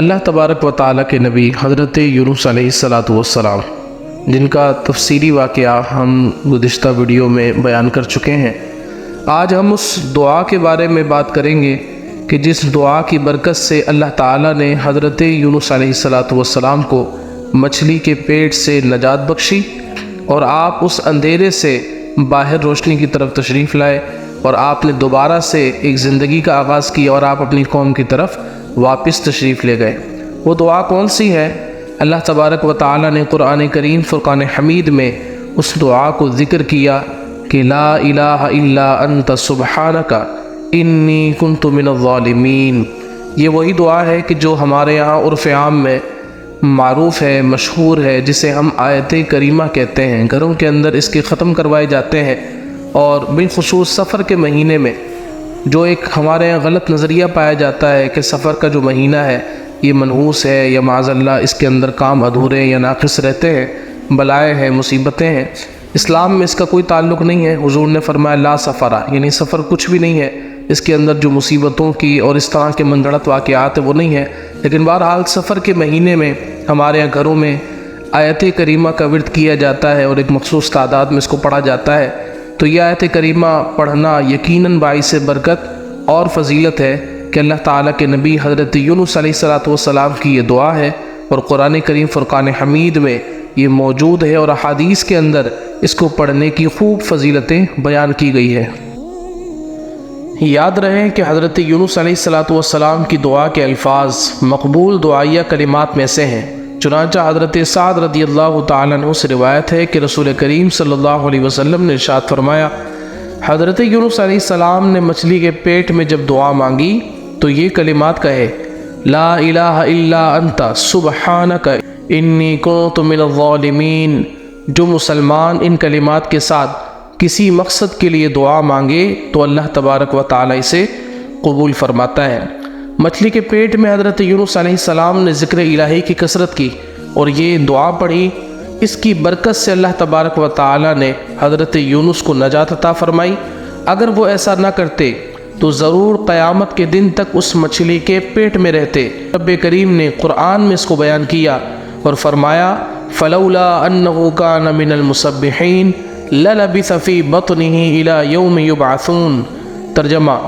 اللہ تبارک و تعالیٰ کے نبی حضرت یونس علیہ السلام جن کا تفصیلی واقعہ ہم گزشتہ ویڈیو میں بیان کر چکے ہیں، آج ہم اس دعا کے بارے میں بات کریں گے کہ جس دعا کی برکت سے اللہ تعالیٰ نے حضرت یونس علیہ السلام کو مچھلی کے پیٹ سے نجات بخشی اور آپ اس اندھیرے سے باہر روشنی کی طرف تشریف لائے اور آپ نے دوبارہ سے ایک زندگی کا آغاز کیا اور آپ اپنی قوم کی طرف واپس تشریف لے گئے۔ وہ دعا کون سی ہے؟ اللہ تبارک و تعالیٰ نے قرآن کریم فرقان حمید میں اس دعا کو ذکر کیا کہ لا الہ الا انت سبحانک انی کنت من الظالمین۔ یہ وہی دعا ہے کہ جو ہمارے یہاں عرف عام میں معروف ہے، مشہور ہے، جسے ہم آیت کریمہ کہتے ہیں۔ گھروں کے اندر اس کے ختم کروائے جاتے ہیں، اور بالخصوص سفر کے مہینے میں جو ایک ہمارے یہاں غلط نظریہ پایا جاتا ہے کہ سفر کا جو مہینہ ہے یہ منحوس ہے یا معاذ اللہ اس کے اندر کام ادھورے یا ناقص رہتے ہیں، بلائیں ہیں، مصیبتیں ہیں۔ اسلام میں اس کا کوئی تعلق نہیں ہے۔ حضور نے فرمایا لا سفرہ، یعنی سفر کچھ بھی نہیں ہے، اس کے اندر جو مصیبتوں کی اور اس طرح کے منگڑت واقعات ہیں وہ نہیں ہے۔ لیکن بہرحال سفر کے مہینے میں ہمارے یہاں گھروں میں آیت کریمہ کا ورد کیا جاتا ہے اور ایک مخصوص تعداد میں اس کو پڑھا جاتا ہے۔ تو یہ آیت کریمہ پڑھنا یقیناً باعث برکت اور فضیلت ہے کہ اللہ تعالیٰ کے نبی حضرت یونس علیہ السلام کی یہ دعا ہے، اور قرآن کریم فرقان حمید میں یہ موجود ہے اور احادیث کے اندر اس کو پڑھنے کی خوب فضیلتیں بیان کی گئی ہے۔ یاد رہے کہ حضرت یونس علیہ السلام کی دعا کے الفاظ مقبول دعائیہ کلمات میں سے ہیں۔ چنانچہ حضرت سعد رضی اللہ تعالیٰ عنہ سے روایت ہے کہ رسول کریم صلی اللہ علیہ وسلم نے ارشاد فرمایا، حضرت یونس علیہ السلام نے مچھلی کے پیٹ میں جب دعا مانگی تو یہ کلمات کہے، لا الہ الا انت سبحانک انی کنت من الظالمین۔ جو مسلمان ان کلمات کے ساتھ کسی مقصد کے لیے دعا مانگے تو اللہ تبارک و تعالیٰ اسے قبول فرماتا ہے۔ مچھلی کے پیٹ میں حضرت یونس علیہ السلام نے ذکر الہی کی کثرت کی اور یہ دعا پڑھی، اس کی برکت سے اللہ تبارک و تعالیٰ نے حضرت یونس کو نجات عطا فرمائی۔ اگر وہ ایسا نہ کرتے تو ضرور قیامت کے دن تک اس مچھلی کے پیٹ میں رہتے۔ رب کریم نے قرآن میں اس کو بیان کیا اور فرمایا، فلولا انہ کان من المسبحین للبث فی بطنہ الی یوم یبعثون۔ ترجمہ،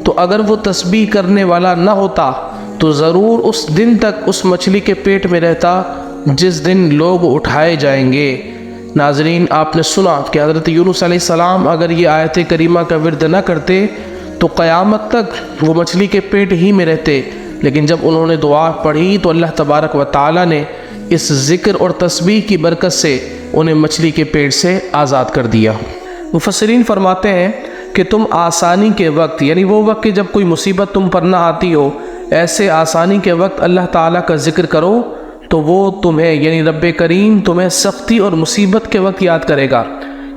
تو اگر وہ تسبیح کرنے والا نہ ہوتا تو ضرور اس دن تک اس مچھلی کے پیٹ میں رہتا جس دن لوگ اٹھائے جائیں گے۔ ناظرین، آپ نے سنا کہ حضرت یونس علیہ السلام اگر یہ آیت کریمہ کا ورد نہ کرتے تو قیامت تک وہ مچھلی کے پیٹ ہی میں رہتے، لیکن جب انہوں نے دعا پڑھی تو اللہ تبارک و تعالیٰ نے اس ذکر اور تسبیح کی برکت سے انہیں مچھلی کے پیٹ سے آزاد کر دیا۔ مفسرین فرماتے ہیں کہ تم آسانی کے وقت، یعنی وہ وقت کہ جب کوئی مصیبت تم پر نہ آتی ہو، ایسے آسانی کے وقت اللہ تعالیٰ کا ذکر کرو تو وہ تمہیں، یعنی رب کریم تمہیں سختی اور مصیبت کے وقت یاد کرے گا،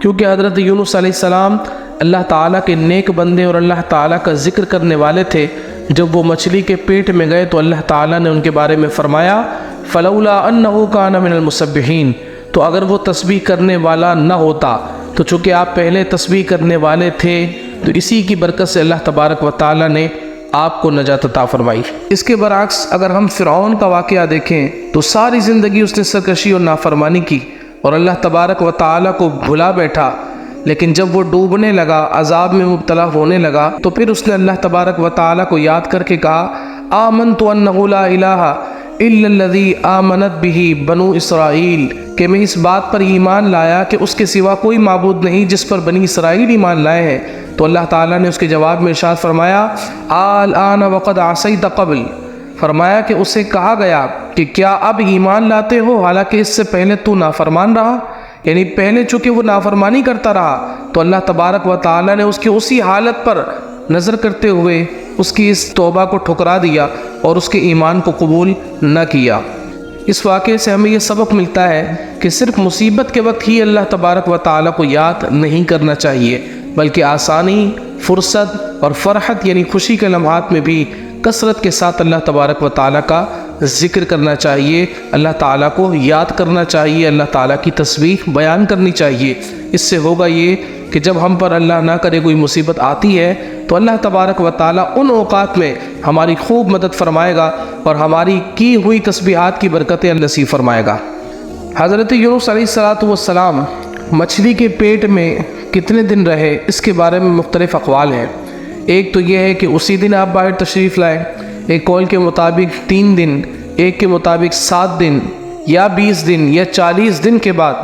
کیونکہ حضرت یونس علیہ السلام اللہ تعالیٰ کے نیک بندے اور اللہ تعالیٰ کا ذکر کرنے والے تھے۔ جب وہ مچھلی کے پیٹ میں گئے تو اللہ تعالیٰ نے ان کے بارے میں فرمایا، فلولا انہ کان من المسبحین۔ تو اگر وہ تسبیح کرنے والا نہ ہوتا تو چونکہ آپ پہلے تسبیح کرنے والے تھے تو اسی کی برکت سے اللہ تبارک و تعالیٰ نے آپ کو نجات عطا فرمائی۔ اس کے برعکس اگر ہم فرعون کا واقعہ دیکھیں تو ساری زندگی اس نے سرکشی اور نافرمانی کی اور اللہ تبارک و تعالیٰ کو بھلا بیٹھا، لیکن جب وہ ڈوبنے لگا، عذاب میں مبتلا ہونے لگا، تو پھر اس نے اللہ تبارک و تعالیٰ کو یاد کر کے کہا، آمنت انہ لا الہ الا الذی آمنت بہ بنو اسرائیل، کہ میں اس بات پر ایمان لایا کہ اس کے سوا کوئی معبود نہیں جس پر بنی اسرائیل ایمان لائے ہیں۔ تو اللہ تعالیٰ نے اس کے جواب میں ارشاد فرمایا، الآن وقد عصیت قبل، فرمایا کہ اسے کہا گیا کہ کیا اب ایمان لاتے ہو حالانکہ اس سے پہلے تو نافرمان رہا، یعنی پہلے چونکہ وہ نافرمانی کرتا رہا تو اللہ تبارک و تعالیٰ نے اس کی اسی حالت پر نظر کرتے ہوئے اس کی اس توبہ کو ٹھکرا دیا اور اس کے ایمان کو قبول نہ کیا۔ اس واقعے سے ہمیں یہ سبق ملتا ہے کہ صرف مصیبت کے وقت ہی اللہ تبارک و تعالیٰ کو یاد نہیں کرنا چاہیے، بلکہ آسانی، فرصت اور فرحت یعنی خوشی کے لمحات میں بھی کثرت کے ساتھ اللہ تبارک و تعالیٰ کا ذکر کرنا چاہیے، اللہ تعالیٰ کو یاد کرنا چاہیے، اللہ تعالیٰ کی تسبیح بیان کرنی چاہیے۔ اس سے ہوگا یہ کہ جب ہم پر اللہ نہ کرے کوئی مصیبت آتی ہے تو اللہ تبارک و تعالیٰ ان اوقات میں ہماری خوب مدد فرمائے گا اور ہماری کی ہوئی تسبیحات کی برکتیں نصیب فرمائے گا۔ حضرت یونس علیہ السلام مچھلی کے پیٹ میں کتنے دن رہے، اس کے بارے میں مختلف اقوال ہیں۔ ایک تو یہ ہے کہ اسی دن آپ باہر تشریف لائے، ایک قول کے مطابق 3 دن، ایک کے مطابق 7 دن یا 20 دن یا 40 دن کے بعد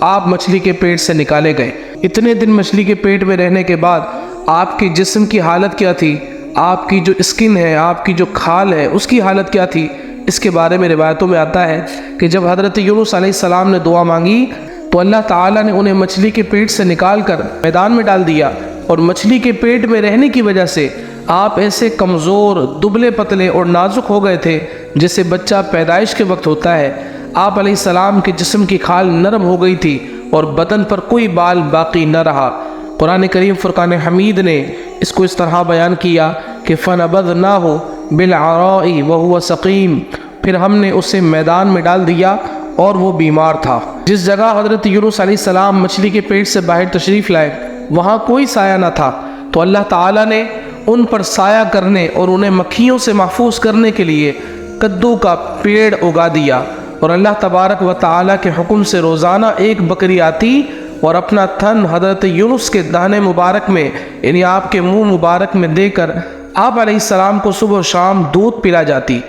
آپ مچھلی کے پیٹ سے نکالے گئے۔ اتنے دن مچھلی کے پیٹ میں رہنے کے بعد آپ کے جسم کی حالت کیا تھی، آپ کی جو اسکن ہے، آپ کی جو کھال ہے، اس کی حالت کیا تھی؟ اس کے بارے میں روایتوں میں آتا ہے کہ جب حضرت یونس علیہ السلام نے دعا مانگی تو اللہ تعالیٰ نے انہیں مچھلی کے پیٹ سے نکال کر میدان میں ڈال دیا، اور مچھلی کے پیٹ میں رہنے کی وجہ سے آپ ایسے کمزور، دبلے پتلے اور نازک ہو گئے تھے جیسے بچہ پیدائش کے وقت ہوتا ہے۔ آپ علیہ السلام کے جسم کی کھال نرم ہو گئی تھی اور بدن پر کوئی بال باقی نہ رہا۔ قرآن کریم فرقان حمید نے اس کو اس طرح بیان کیا کہ فَنَبَذْنَاهُ بِالْعَرَاءِ وَهُوَ سَقِيمٌ، پھر ہم نے اسے میدان میں ڈال دیا اور وہ بیمار تھا۔ جس جگہ حضرت یونس علیہ السلام مچھلی کے پیٹ سے باہر تشریف لائے وہاں کوئی سایہ نہ تھا، تو اللہ تعالیٰ نے ان پر سایہ کرنے اور انہیں مکھیوں سے محفوظ کرنے کے لیے کدو کا پیڑ اگا دیا، اور اللہ تبارک و تعالیٰ کے حکم سے روزانہ ایک بکری آتی اور اپنا تھن حضرت یونس کے دہن مبارک میں، یعنی آپ کے منہ مبارک میں دے کر آپ علیہ السلام کو صبح و شام دودھ پلا جاتی،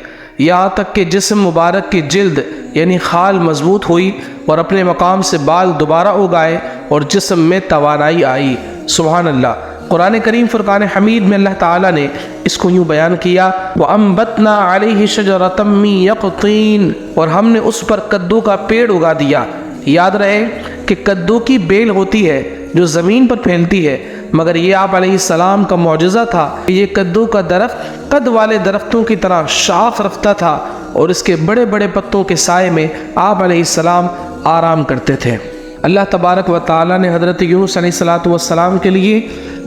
یہاں تک کہ جسم مبارک کی جلد یعنی خال مضبوط ہوئی اور اپنے مقام سے بال دوبارہ اگائے اور جسم میں توانائی آئی۔ سبحان اللہ۔ قرآن کریم فرقان حمید میں اللہ تعالیٰ نے اس کو یوں بیان کیا وَأَنبَتْنَا عَلَيْهِ شَجَرَةً مِّن يَقْطِينٍ، اور ہم نے اس پر کدو کا پیڑ اگا دیا۔ یاد رہے کہ کدو کی بیل ہوتی ہے جو زمین پر پھیلتی ہے، مگر یہ آپ علیہ السلام کا معجزہ تھا کہ یہ کدو کا درخت قد والے درختوں کی طرح شاخ رکھتا تھا اور اس کے بڑے بڑے پتوں کے سائے میں آپ علیہ السلام آرام کرتے تھے۔ اللہ تبارک و تعالیٰ نے حضرت یونس علیہ السلام کے لیے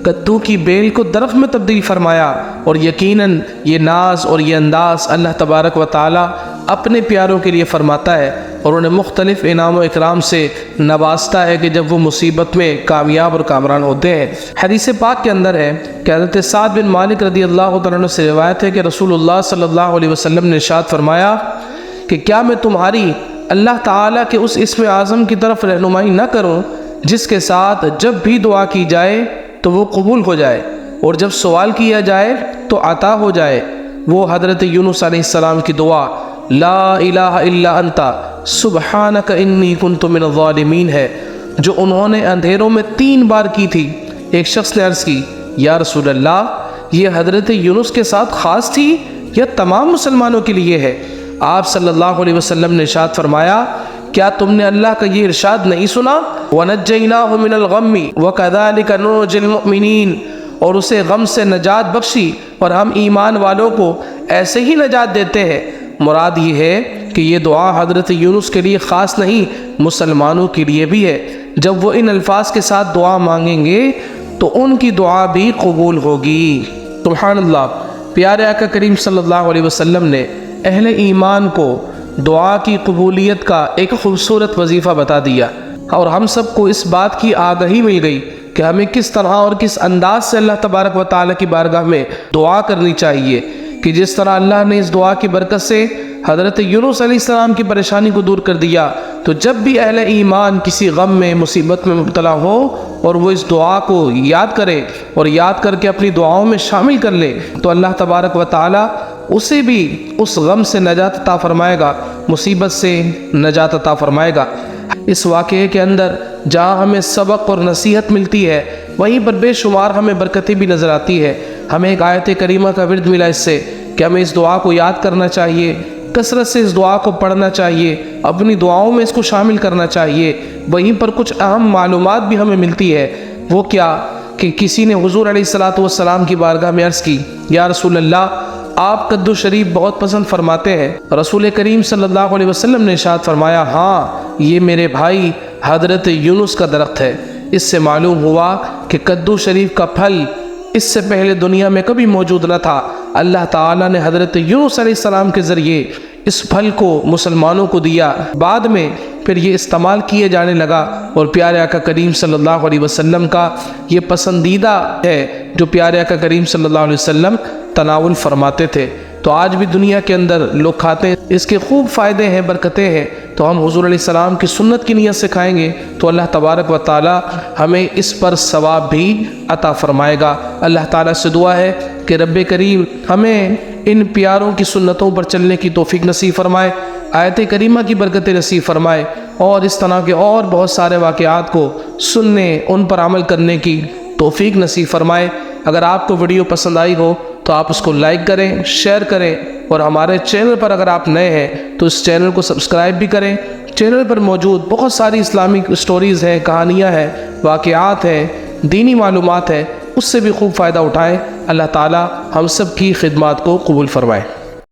کدو کی بیل کو درخت میں تبدیل فرمایا، اور یقیناً یہ ناز اور یہ انداز اللہ تبارک و تعالیٰ اپنے پیاروں کے لیے فرماتا ہے اور انہیں مختلف انعام و اکرام سے نوازتا ہے کہ جب وہ مصیبت میں کامیاب اور کامران ہوتے ہیں۔ حدیث پاک کے اندر ہے کہ حضرت سعد بن مالک رضی اللہ تعالیٰ عنہ سے روایت ہے کہ رسول اللہ صلی اللہ علیہ وسلم نے ارشاد فرمایا کہ کیا میں تمہاری اللہ تعالیٰ کے اس اسم اعظم کی طرف رہنمائی نہ کروں جس کے ساتھ جب بھی دعا کی جائے تو وہ قبول ہو جائے اور جب سوال کیا جائے تو عطا ہو جائے؟ وہ حضرت یونس علیہ السلام کی دعا لا الہ الا انت سبحانک انی کنت من الظالمین ہے، جو انہوں نے اندھیروں میں 3 بار کی تھی۔ ایک شخص نے عرض کی یا رسول اللہ، یہ حضرت یونس کے ساتھ خاص تھی یا تمام مسلمانوں کے لیے ہے؟ آپ صلی اللہ علیہ وسلم نے ارشاد فرمایا کیا تم نے اللہ کا یہ ارشاد نہیں سنا وَنَجَّيْنَاهُ مِنَ الْغَمِّ وَكَذَلِكَ نُنْجِي الْمُؤْمِنِينَ، اور اسے غم سے نجات بخشی اور ہم ایمان والوں کو ایسے ہی نجات دیتے ہیں۔ مراد یہ ہے کہ یہ دعا حضرت یونس کے لیے خاص نہیں، مسلمانوں کے لیے بھی ہے۔ جب وہ ان الفاظ کے ساتھ دعا مانگیں گے تو ان کی دعا بھی قبول ہوگی۔ سبحان اللہ۔ پیارے آقا کریم صلی اللہ علیہ وسلم نے اہل ایمان کو دعا کی قبولیت کا ایک خوبصورت وظیفہ بتا دیا، اور ہم سب کو اس بات کی آگاہی مل گئی کہ ہمیں کس طرح اور کس انداز سے اللہ تبارک و تعالیٰ کی بارگاہ میں دعا کرنی چاہیے، کہ جس طرح اللہ نے اس دعا کی برکت سے حضرت یونس علیہ السلام کی پریشانی کو دور کر دیا، تو جب بھی اہل ایمان کسی غم میں، مصیبت میں مبتلا ہو اور وہ اس دعا کو یاد کرے اور یاد کر کے اپنی دعاؤں میں شامل کر لے، تو اللہ تبارک و تعالیٰ اسے بھی اس غم سے نجات عطا فرمائے گا، مصیبت سے نجات عطا فرمائے گا۔ اس واقعے کے اندر جہاں ہمیں سبق اور نصیحت ملتی ہے، وہیں پر بے شمار ہمیں برکتیں بھی نظر آتی ہے۔ ہمیں ایک آیت کریمہ کا ورد ملا اس سے کہ ہمیں اس دعا کو یاد کرنا چاہیے، کثرت سے اس دعا کو پڑھنا چاہیے، اپنی دعاؤں میں اس کو شامل کرنا چاہیے۔ وہیں پر کچھ اہم معلومات بھی ہمیں ملتی ہے۔ وہ کیا کہ کسی نے حضور علیہ السلام کی بارگاہ میں عرض کی یا رسول اللہ، آپ کدو شریف بہت پسند فرماتے ہیں۔ رسول کریم صلی اللہ علیہ وسلم نے ارشاد فرمایا ہاں، یہ میرے بھائی حضرت یونس کا درخت ہے۔ اس سے معلوم ہوا کہ کدو شریف کا پھل اس سے پہلے دنیا میں کبھی موجود نہ تھا۔ اللہ تعالیٰ نے حضرت یونس علیہ السلام کے ذریعے اس پھل کو مسلمانوں کو دیا، بعد میں پھر یہ استعمال کیے جانے لگا، اور پیارے آقا کریم صلی اللہ علیہ وسلم کا یہ پسندیدہ ہے جو پیارے آقا کریم صلی اللہ علیہ وسلم تناول فرماتے تھے۔ تو آج بھی دنیا کے اندر لوگ کھاتے ہیں، اس کے خوب فائدے ہیں، برکتیں ہیں۔ تو ہم حضور علیہ السلام کی سنت کی نیت سے کھائیں گے تو اللہ تبارک و تعالی ہمیں اس پر ثواب بھی عطا فرمائے گا۔ اللہ تعالیٰ سے دعا ہے کہ رب کریم ہمیں ان پیاروں کی سنتوں پر چلنے کی توفیق نصیب فرمائے، آیت کریمہ کی برکتیں نصیب فرمائے، اور اس طرح کے اور بہت سارے واقعات کو سننے، ان پر عمل کرنے کی توفیق نصیب فرمائے۔ اگر آپ کو ویڈیو پسند آئی ہو تو آپ اس کو لائک کریں، شیئر کریں، اور ہمارے چینل پر اگر آپ نئے ہیں تو اس چینل کو سبسکرائب بھی کریں۔ چینل پر موجود بہت ساری اسلامک سٹوریز ہیں، کہانیاں ہیں، واقعات ہیں، دینی معلومات ہیں، اس سے بھی خوب فائدہ اٹھائیں۔ اللہ تعالی ہم سب کی خدمات کو قبول فرمائے۔